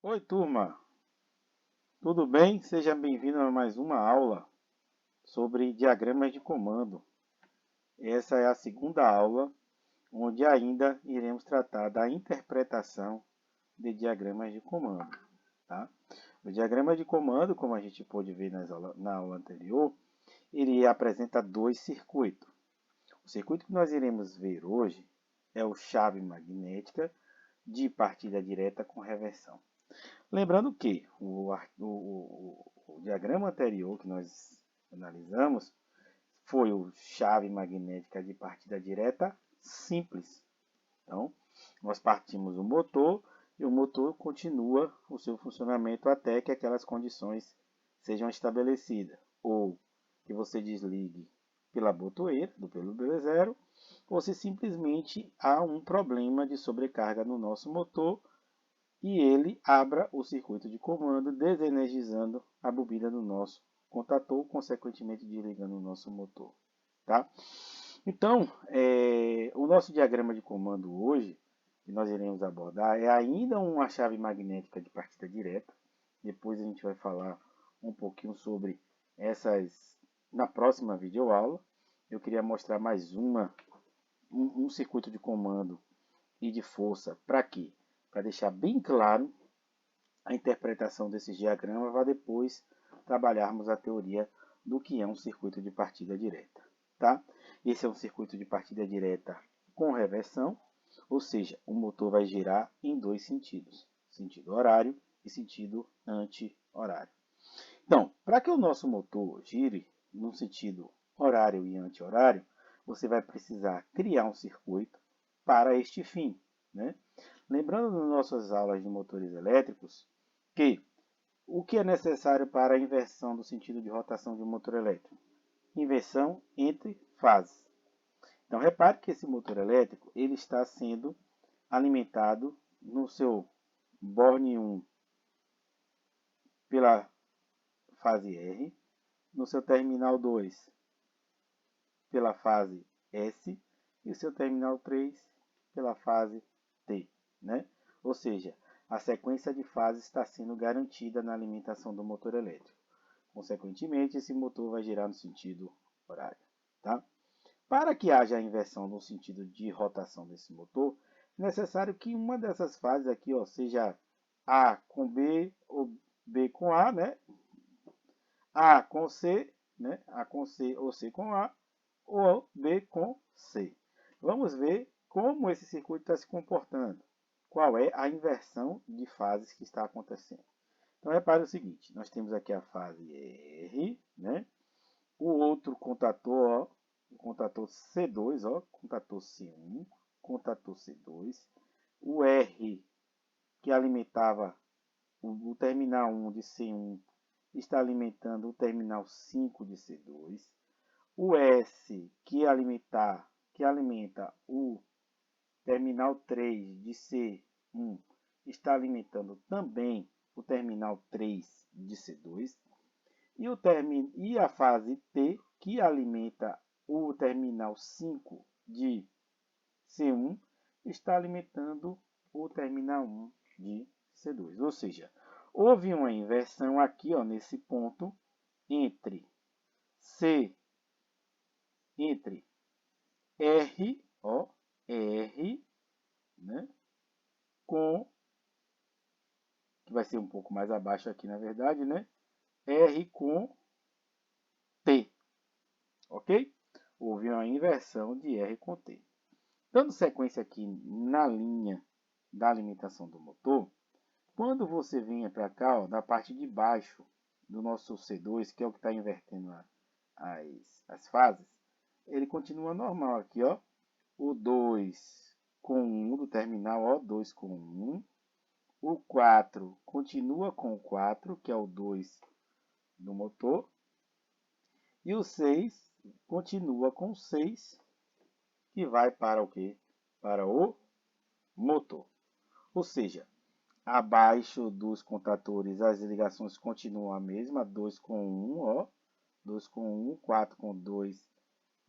Oi, turma, tudo bem? Seja bem-vindo a mais uma aula sobre diagramas de comando. Essa é a segunda aula, onde ainda iremos tratar da interpretação de diagramas de comando. Tá? O diagrama de comando, como a gente pôde ver na aula anterior, ele apresenta dois circuitos. O circuito que nós iremos ver hoje é o chave magnética de partida direta com reversão. Lembrando que o diagrama anterior que nós analisamos foi o chave magnética de partida direta simples. Então, nós partimos do motor e o motor continua o seu funcionamento até que aquelas condições sejam estabelecidas. Ou que você desligue pela botoeira, pelo B0, ou se simplesmente há um problema de sobrecarga no nosso motor e ele abra o circuito de comando, desenergizando a bobina do nosso contator, consequentemente desligando o nosso motor. Tá? Então, o nosso diagrama de comando hoje, que nós iremos abordar, é ainda uma chave magnética de partida direta. Depois a gente vai falar um pouquinho sobre essas na próxima videoaula. Eu queria mostrar mais um circuito de comando e de força para quê? Para deixar bem claro a interpretação desses diagramas, para depois trabalharmos a teoria do que é um circuito de partida direta. Tá? Esse é um circuito de partida direta com reversão, ou seja, o motor vai girar em dois sentidos, sentido horário e sentido anti-horário. Então, para que o nosso motor gire no sentido horário e anti-horário, você vai precisar criar um circuito para este fim. Né? Lembrando nas nossas aulas de motores elétricos que o que é necessário para a inversão do sentido de rotação de um motor elétrico? Inversão entre fases. Então repare que esse motor elétrico ele está sendo alimentado no seu borne 1 pela fase R, no seu terminal 2 pela fase S e o seu terminal 3 pela fase T. Né? Ou seja, a sequência de fases está sendo garantida na alimentação do motor elétrico. Consequentemente, esse motor vai girar no sentido horário. Tá? Para que haja a inversão no sentido de rotação desse motor, é necessário que uma dessas fases aqui seja A com B ou B com A, né? A com C, né? A com C ou C com A, ou B com C. Vamos ver como esse circuito está se comportando. Qual é a inversão de fases que está acontecendo. Então, repare o seguinte, nós temos aqui a fase R, né? O outro contator, o contator C2, contator C1, contator C2, o R, que alimentava o terminal 1 de C1, está alimentando o terminal 5 de C2, o S, que alimenta o terminal 3 de C1, está alimentando também o terminal 3 de C2, e a fase T, que alimenta o terminal 5 de C1, está alimentando o terminal 1 de C2. Ou seja, houve uma inversão aqui nesse ponto entre entre R, R, né, que vai ser um pouco mais abaixo aqui na verdade, né, R com T, ok? Houve uma inversão de R com T. Dando sequência aqui na linha da alimentação do motor, quando você vem para cá, na parte de baixo do nosso C2, que é o que está invertendo as fases, ele continua normal aqui, o 2 com 1 do terminal, 2 com 1. O 4 continua com o 4, que é o 2 do motor. E o 6 continua com 6, que vai para o quê? Para o motor. Ou seja, abaixo dos contatores as ligações continuam a mesma, 2 com 1, 2 com 1, 4 com 2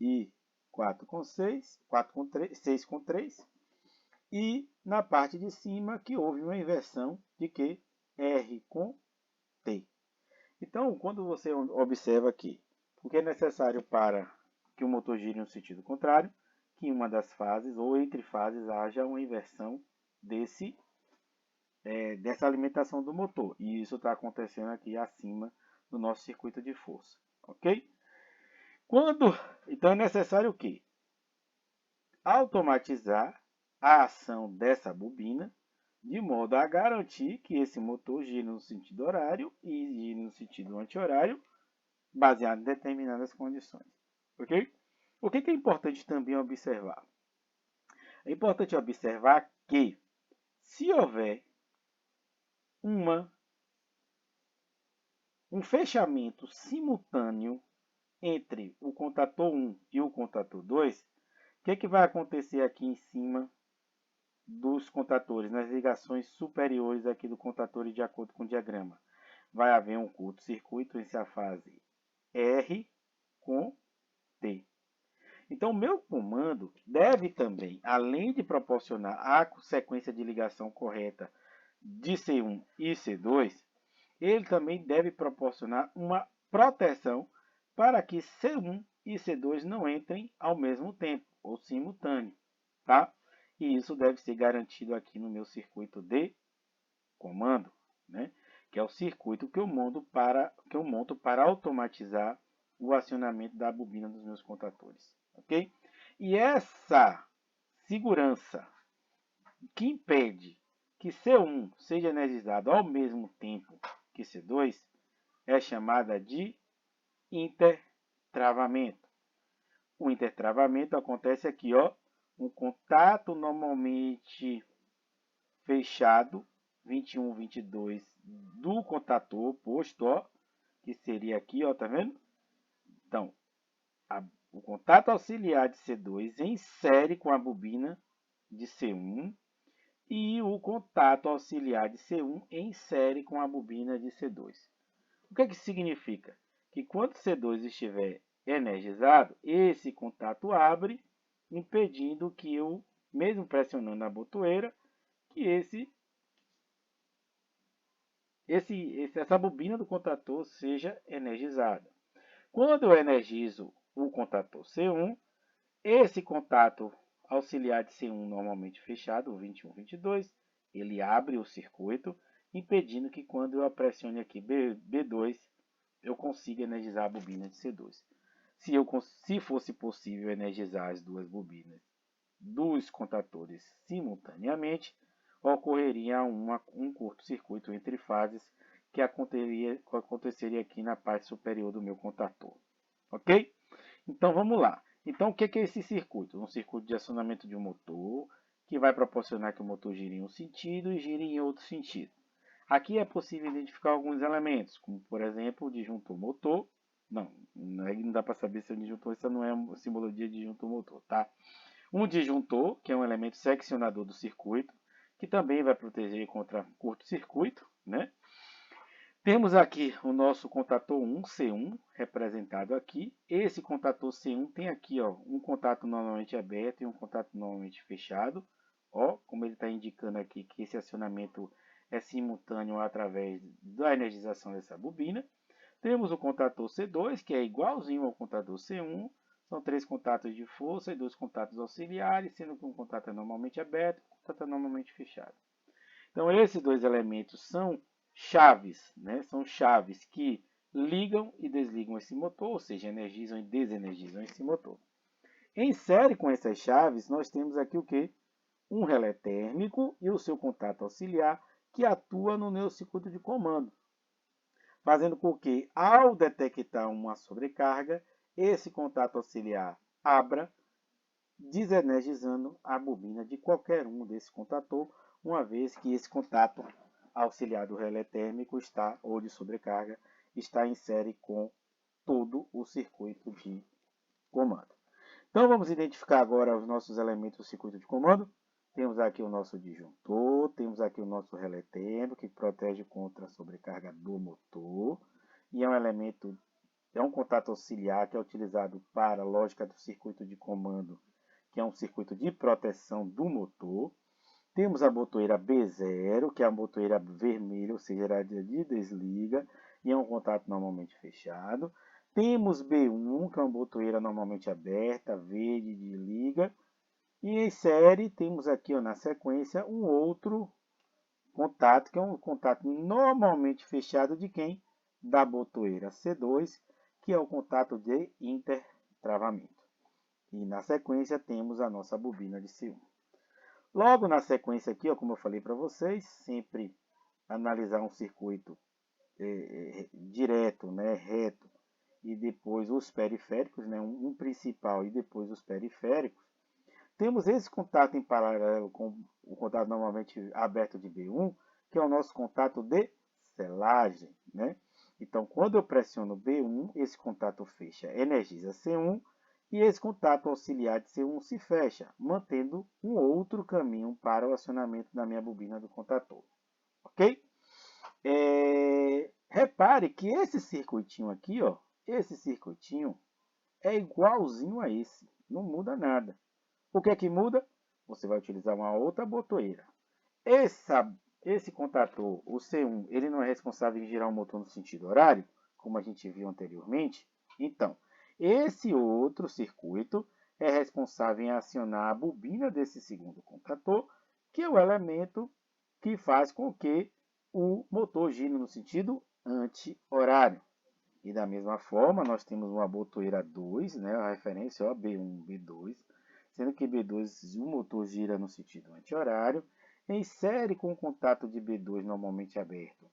e 4 com 6, 4 com 3, 6 com 3. E na parte de cima que houve uma inversão de quê? R com T. Então, quando você observa aqui, o que é necessário para que o motor gire no sentido contrário, que em uma das fases ou entre fases haja uma inversão dessa alimentação do motor. E isso está acontecendo aqui acima do nosso circuito de força. Ok? Então é necessário o quê? Automatizar a ação dessa bobina de modo a garantir que esse motor gire no sentido horário e gire no sentido anti-horário, baseado em determinadas condições. Ok? O que é importante também observar? É importante observar que, se houver um fechamento simultâneo entre o contator 1 e o contator 2, o que vai acontecer aqui em cima dos contatores, nas ligações superiores aqui do contator e de acordo com o diagrama? Vai haver um curto-circuito entre a fase R com T. Então, o meu comando deve também, além de proporcionar a sequência de ligação correta de C1 e C2, ele também deve proporcionar uma proteção para que C1 e C2 não entrem ao mesmo tempo, ou simultâneo, tá? E isso deve ser garantido aqui no meu circuito de comando, né? Que é o circuito que eu monto para automatizar o acionamento da bobina dos meus contadores, ok? E essa segurança que impede que C1 seja energizado ao mesmo tempo que C2 é chamada de intertravamento. O intertravamento acontece aqui, ó, um contato normalmente fechado, 21, 22 do contator oposto, ó, que seria aqui, ó, tá vendo? Então, o contato auxiliar de C2 em série com a bobina de C1 e o contato auxiliar de C1 em série com a bobina de C2. O que significa? Que quando C2 estiver energizado, esse contato abre, impedindo que eu, mesmo pressionando a botoeira, que essa bobina do contator seja energizada. Quando eu energizo o contator C1, esse contato auxiliar de C1 normalmente fechado, o 21, 22, ele abre o circuito, impedindo que quando eu pressione aqui B2, eu consiga energizar a bobina de C2. Se fosse possível energizar as duas bobinas dos contatores simultaneamente, ocorreria um curto-circuito entre fases que aconteceria aqui na parte superior do meu contator. Ok? Então vamos lá. Então o que é esse circuito? Um circuito de acionamento de um motor que vai proporcionar que o motor gire em um sentido e gire em outro sentido. Aqui é possível identificar alguns elementos, como por exemplo o disjuntor motor. Não dá para saber se é um disjuntor, isso não é uma simbologia de disjuntor motor, tá? Um disjuntor, que é um elemento seccionador do circuito, que também vai proteger contra curto-circuito, né? Temos aqui o nosso contator 1, C1, representado aqui. Esse contator C1 tem aqui, ó, um contato normalmente aberto e um contato normalmente fechado. Ó, como ele está indicando aqui que esse acionamento é simultâneo através da energização dessa bobina. Temos o contator C2, que é igualzinho ao contator C1. São 3 contatos de força e 2 contatos auxiliares, sendo que um contato é normalmente aberto e um contato é normalmente fechado. Então, esses dois elementos são chaves, né? São chaves que ligam e desligam esse motor, ou seja, energizam e desenergizam esse motor. Em série com essas chaves, nós temos aqui o quê? Um relé térmico e o seu contato auxiliar, que atua no meu circuito de comando, fazendo com que, ao detectar uma sobrecarga, esse contato auxiliar abra, desenergizando a bobina de qualquer um desse contator, uma vez que esse contato auxiliar do relé térmico ou de sobrecarga está em série com todo o circuito de comando. Então vamos identificar agora os nossos elementos do circuito de comando. Temos aqui o nosso disjuntor, temos aqui o nosso relé térmico, que protege contra a sobrecarga do motor, e é um contato auxiliar que é utilizado para a lógica do circuito de comando, que é um circuito de proteção do motor. Temos a botoeira B0, que é a botoeira vermelha, ou seja, ela de desliga, e é um contato normalmente fechado. Temos B1, que é uma botoeira normalmente aberta, verde, de liga. E em série, temos aqui ó, na sequência um outro contato, que é um contato normalmente fechado de quem? Da botoeira C2, que é o contato de intertravamento. E na sequência temos a nossa bobina de C1. Logo na sequência aqui, ó, como eu falei para vocês, sempre analisar um circuito direto, né, reto, e depois os periféricos, né, um principal e depois os periféricos. Temos esse contato em paralelo com o contato normalmente aberto de B1, que é o nosso contato de selagem, né? Então, quando eu pressiono B1, esse contato fecha, energiza C1, e esse contato auxiliar de C1 se fecha, mantendo um outro caminho para o acionamento da minha bobina do contator. Ok? Repare que esse circuitinho aqui, ó, esse circuitinho é igualzinho a esse, não muda nada. O que é que muda? Você vai utilizar uma outra botoeira. Esse contator, o C1, ele não é responsável em girar o motor no sentido horário, como a gente viu anteriormente. Então, esse outro circuito é responsável em acionar a bobina desse segundo contator, que é o elemento que faz com que o motor gire no sentido anti-horário. E da mesma forma, nós temos uma botoeira 2, né, a referência ó, B1, B2, sendo que B2 o motor gira no sentido anti-horário. Em série com o contato de B2 normalmente aberto,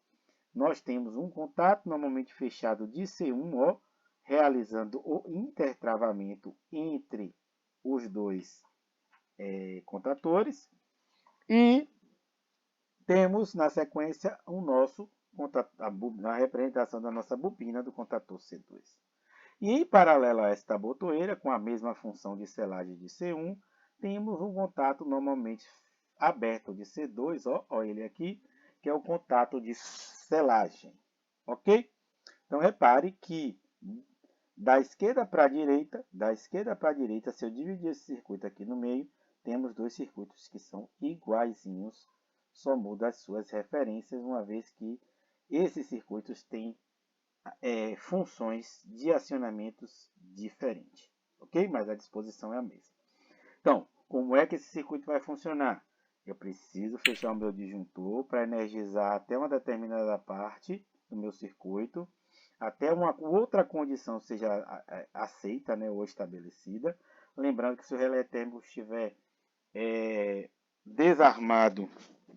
nós temos um contato normalmente fechado de C1, ó, realizando o intertravamento entre os dois contatores. E temos na sequência o nosso a representação da nossa bobina do contator C2. E em paralelo a esta botoeira, com a mesma função de selagem de C1, temos um contato normalmente aberto de C2, ó ele aqui, que é o contato de selagem. Ok? Então repare que da esquerda para a direita, se eu dividir esse circuito aqui no meio, temos dois circuitos que são iguaizinhos, só muda as suas referências, uma vez que esses circuitos têm funções de acionamentos diferentes, ok? Mas a disposição é a mesma. Então, como é que esse circuito vai funcionar? Eu preciso fechar o meu disjuntor para energizar até uma determinada parte do meu circuito, até uma outra condição seja aceita, né, ou estabelecida. Lembrando que se o relé térmico estiver desarmado,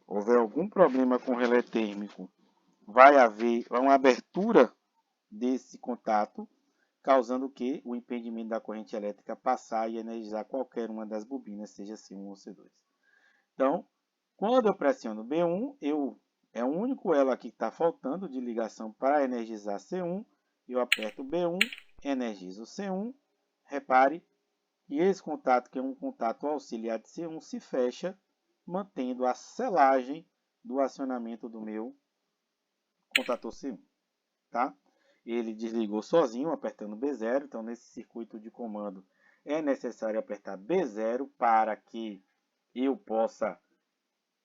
houver algum problema com o relé térmico, vai haver uma abertura desse contato, causando que o impedimento da corrente elétrica passar e energizar qualquer uma das bobinas, seja C1 ou C2. Então, quando eu pressiono B1, é o único elo aqui que está faltando de ligação para energizar C1. Eu aperto B1, energizo C1. Repare que esse contato, que é um contato auxiliar de C1, se fecha, mantendo a selagem do acionamento do meu contator C1. Tá? Ele desligou sozinho, apertando B0. Então, nesse circuito de comando, é necessário apertar B0 para que eu possa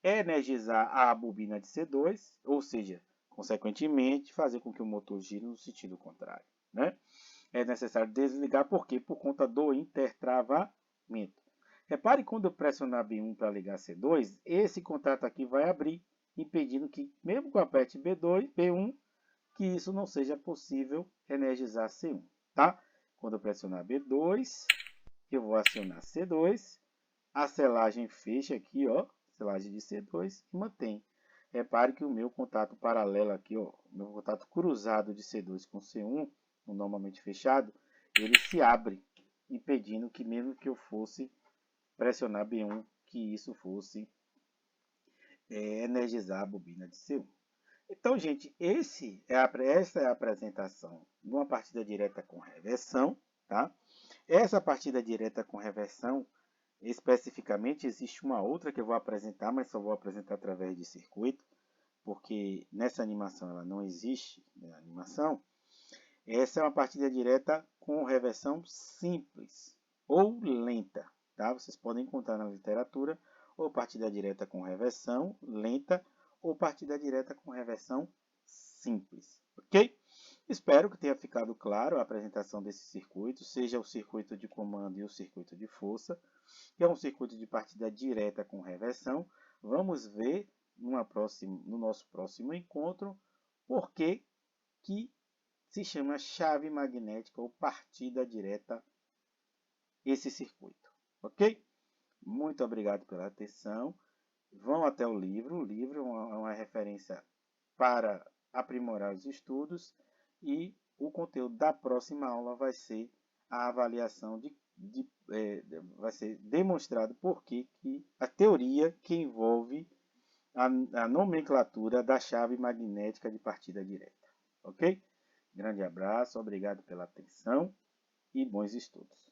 energizar a bobina de C2, ou seja, consequentemente, fazer com que o motor gire no sentido contrário. Né? É necessário desligar, por quê? Por conta do intertravamento. Repare quando eu pressionar B1 para ligar C2, esse contato aqui vai abrir, impedindo que, mesmo que eu aperte B1, que isso não seja possível energizar C1. Tá? Quando eu pressionar B2, eu vou acionar C2, a selagem fecha aqui, ó, selagem de C2 e mantém. Repare que o meu contato paralelo aqui, ó, o meu contato cruzado de C2 com C1, normalmente fechado, ele se abre, impedindo que mesmo que eu fosse pressionar B1, que isso fosse energizar a bobina de C1. Então, gente, essa é a apresentação de uma partida direta com reversão. Tá? Essa partida direta com reversão, especificamente, existe uma outra que eu vou apresentar, mas só vou apresentar através de circuito, porque nessa animação ela não existe. Né, animação. Essa é uma partida direta com reversão simples ou lenta. Tá? Vocês podem encontrar na literatura ou partida direta com reversão lenta, ou partida direta com reversão simples, ok? Espero que tenha ficado claro a apresentação desse circuito, seja o circuito de comando e o circuito de força, que é um circuito de partida direta com reversão. Vamos ver no nosso próximo encontro por que se chama chave magnética ou partida direta esse circuito, ok? Muito obrigado pela atenção. Vão até o livro. O livro é uma referência para aprimorar os estudos e o conteúdo da próxima aula vai ser a avaliação vai ser demonstrado por que a teoria que envolve a nomenclatura da chave magnética de partida direta, ok? Grande abraço, obrigado pela atenção e bons estudos.